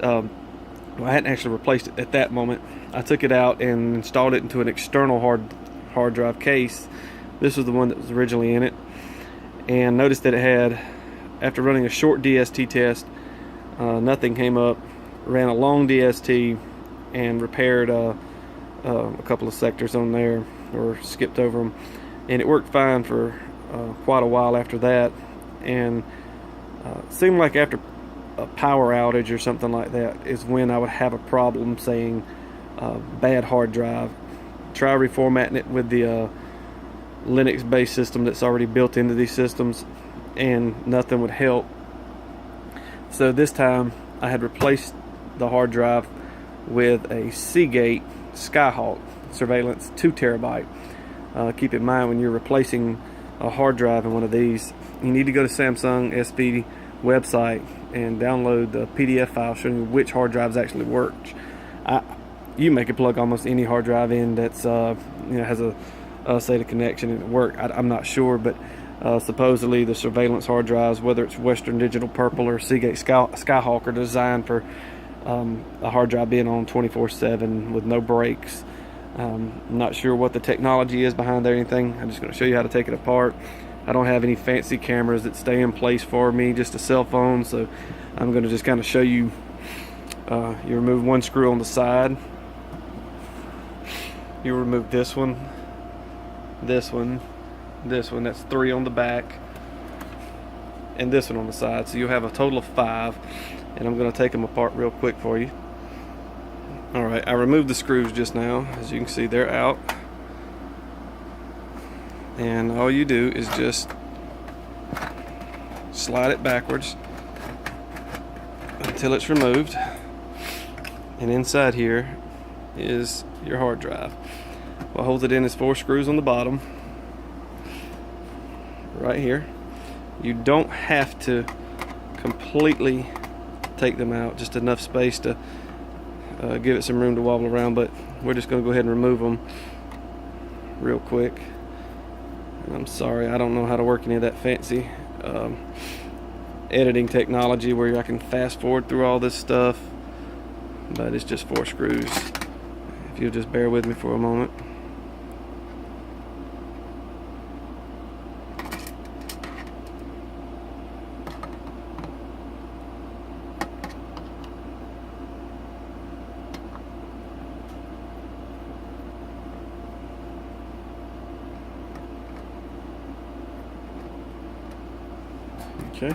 Well, I hadn't actually replaced it at that moment. I took it out and installed it into an external hard drive case. This was the one that was originally in it, and noticed that it had, after running a short DST test, nothing came up. Ran a long DST and repaired a couple of sectors on there, or skipped over them, and it worked fine for quite a while after that. And seemed like after a power outage or something like that is when I would have a problem saying bad hard drive. Try reformatting it with the Linux based system that's already built into these systems, and nothing would help. So this time I had replaced the hard drive with a Seagate Skyhawk Surveillance 2 terabyte. Keep in mind, when you're replacing a hard drive in one of these, you need to go to Samsung SV website and download the PDF file showing you which hard drives actually work. You can plug almost any hard drive in that's has a SATA connection and it work. I'm not sure, but supposedly the surveillance hard drives, whether it's Western Digital Purple or Seagate Skyhawk, are designed for a hard drive being on 24/7 with no breaks. I'm not sure what the technology is behind there or anything. I'm just going to show you how to take it apart. I don't have any fancy cameras that stay in place for me, just a cell phone, so I'm going to just kind of show you. You remove one screw on the side. You remove this one, this one, this one. That's 3 on the back, and this one on the side. So you'll have a total of 5, and I'm going to take them apart real quick for you. Alright, I removed the screws just now. As you can see, they're out. And all you do is just slide it backwards until it's removed. And inside here is your hard drive. What holds it in is 4 screws on the bottom, right here. You don't have to completely take them out, just enough space to give it some room to wobble around, but we're just going to go ahead and remove them real quick. And I'm sorry, I don't know how to work any of that fancy editing technology where I can fast forward through all this stuff, but it's just 4 screws. If you'll just bear with me for a moment. Okay,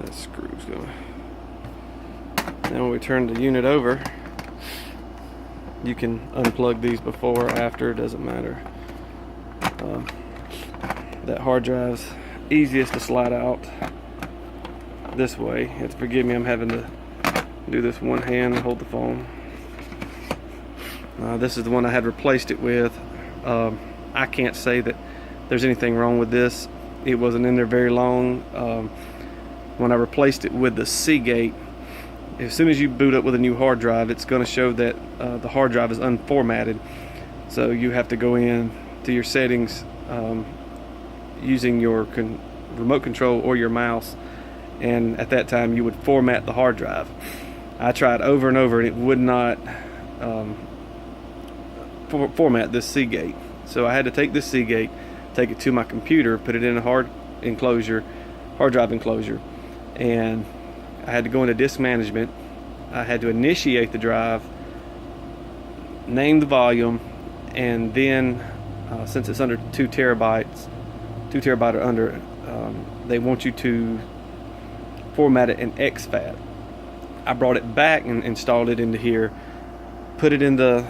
that screw's going. Now when we turn the unit over, you can unplug these before or after, it doesn't matter. That hard drive's easiest to slide out this way. Forgive me, I'm having to do this one hand and hold the phone. This is the one I had replaced it with. I can't say that there's anything wrong with this. It wasn't in there very long. When I replaced it with the Seagate, as soon as you boot up with a new hard drive, it's going to show that the hard drive is unformatted. So you have to go in to your settings using your remote control or your mouse, and at that time you would format the hard drive. I tried over and over and it would not format this Seagate. So I had to take this Seagate, take it to my computer, put it in a hard drive enclosure, and I had to go into disk management. I had to initiate the drive, name the volume, and then since it's under 2 terabyte or under, they want you to format it in exFAT. I brought it back and installed it into here, put it in the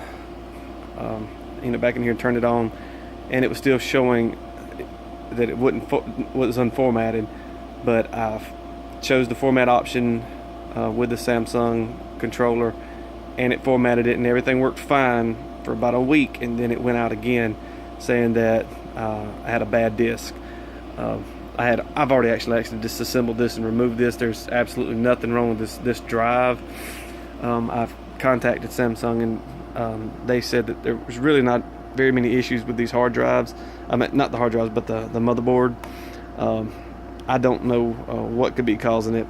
back in here and turned it on, and it was still showing that it was unformatted. But I chose the format option with the Samsung controller, and it formatted it, and everything worked fine for about a week, and then it went out again saying that I had a bad disk. I've already actually disassembled this and removed this. There's absolutely nothing wrong with this drive. I've contacted Samsung, and they said that there was really not very many issues with these hard drives. I mean, not the hard drives, but the motherboard. I don't know what could be causing it.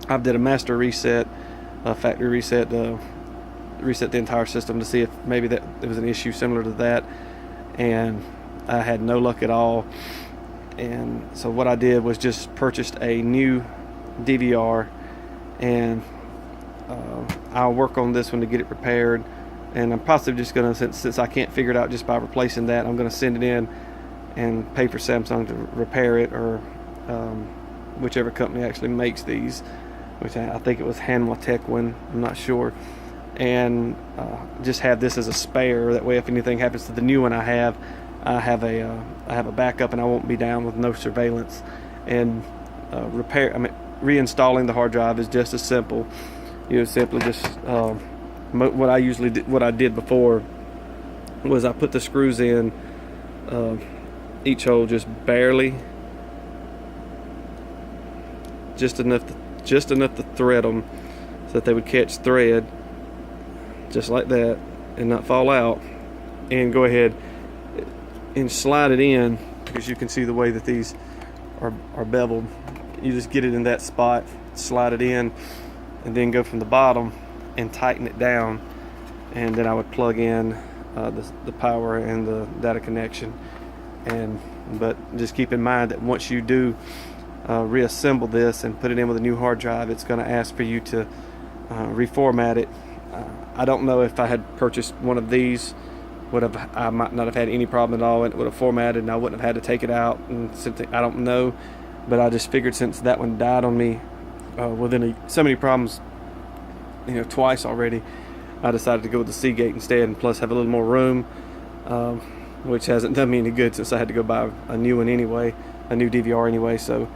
I've did a master reset. factory reset the entire system to see if maybe that there was an issue similar to that, and I had no luck at all. And so what I did was just purchased a new DVR, and I'll work on this one to get it repaired. And I'm possibly just gonna, since I can't figure it out just by replacing that, I'm gonna send it in and pay for Samsung to repair it, or whichever company actually makes these, which I think it was Hanwha Tekwin, I'm not sure. And just have this as a spare. That way, if anything happens to the new one I have a backup, and I won't be down with no surveillance. And reinstalling the hard drive is just as simple. You simply just what I did before was I put the screws in each hole just barely, just enough to thread them so that they would catch thread, just like that, and not fall out. And go ahead and slide it in, because you can see the way that these are beveled. You just get it in that spot, slide it in, and then go from the bottom and tighten it down. And then I would plug in the power and the data connection. But just keep in mind that once you do reassemble this and put it in with a new hard drive, it's going to ask for you to reformat it. I don't know if I had purchased one of these, I might not have had any problem at all, and it would have formatted, and I wouldn't have had to take it out and something. I don't know, but I just figured since that one died on me within so many problems, twice already, I decided to go with the Seagate instead, and plus have a little more room, which hasn't done me any good since I had to go buy a new one anyway, a new DVR anyway. So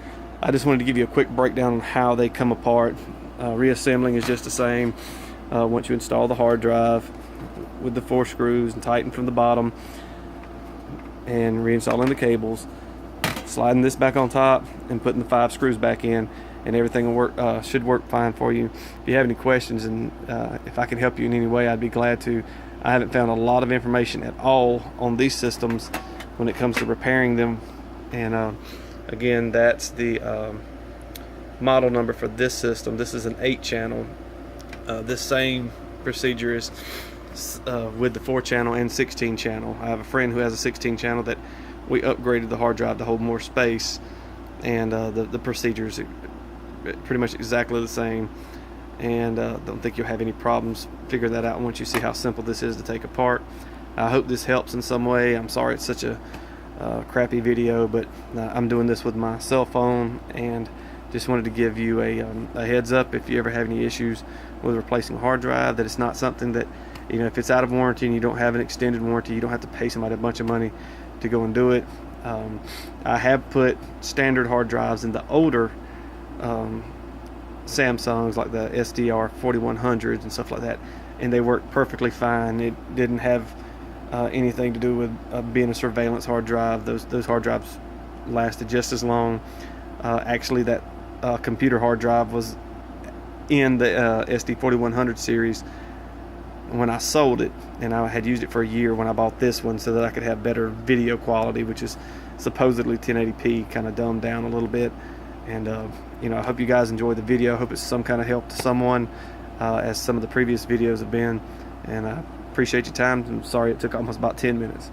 I just wanted to give you a quick breakdown on how they come apart. Reassembling is just the same. Once you install the hard drive with the 4 screws and tighten from the bottom, and reinstalling the cables, sliding this back on top and putting the 5 screws back in, and everything will work, should work fine for you. If you have any questions, and if I can help you in any way, I'd be glad to. I haven't found a lot of information at all on these systems when it comes to repairing them. And again, that's the model number for this system. This is an 8-channel. This same procedure is with the 4-channel and 16-channel. I have a friend who has a 16-channel that we upgraded the hard drive to hold more space, and the procedure is pretty much exactly the same. And don't think you'll have any problems figuring that out once you see how simple this is to take apart. I hope this helps in some way. I'm sorry it's such a crappy video, but I'm doing this with my cell phone, and just wanted to give you a heads up if you ever have any issues with replacing a hard drive, that it's not something that, if it's out of warranty and you don't have an extended warranty, you don't have to pay somebody a bunch of money to go and do it. I have put standard hard drives in the older Samsungs, like the SDR 4100s and stuff like that, and they work perfectly fine. It didn't have anything to do with being a surveillance hard drive. Those hard drives lasted just as long. Actually, that computer hard drive was in the SD 4100 series when I sold it, and I had used it for a year when I bought this one so that I could have better video quality, which is supposedly 1080p, kind of dumbed down a little bit. And I hope you guys enjoyed the video. I hope it's some kind of help to someone, as some of the previous videos have been. And I appreciate your time. I'm sorry it took almost about 10 minutes.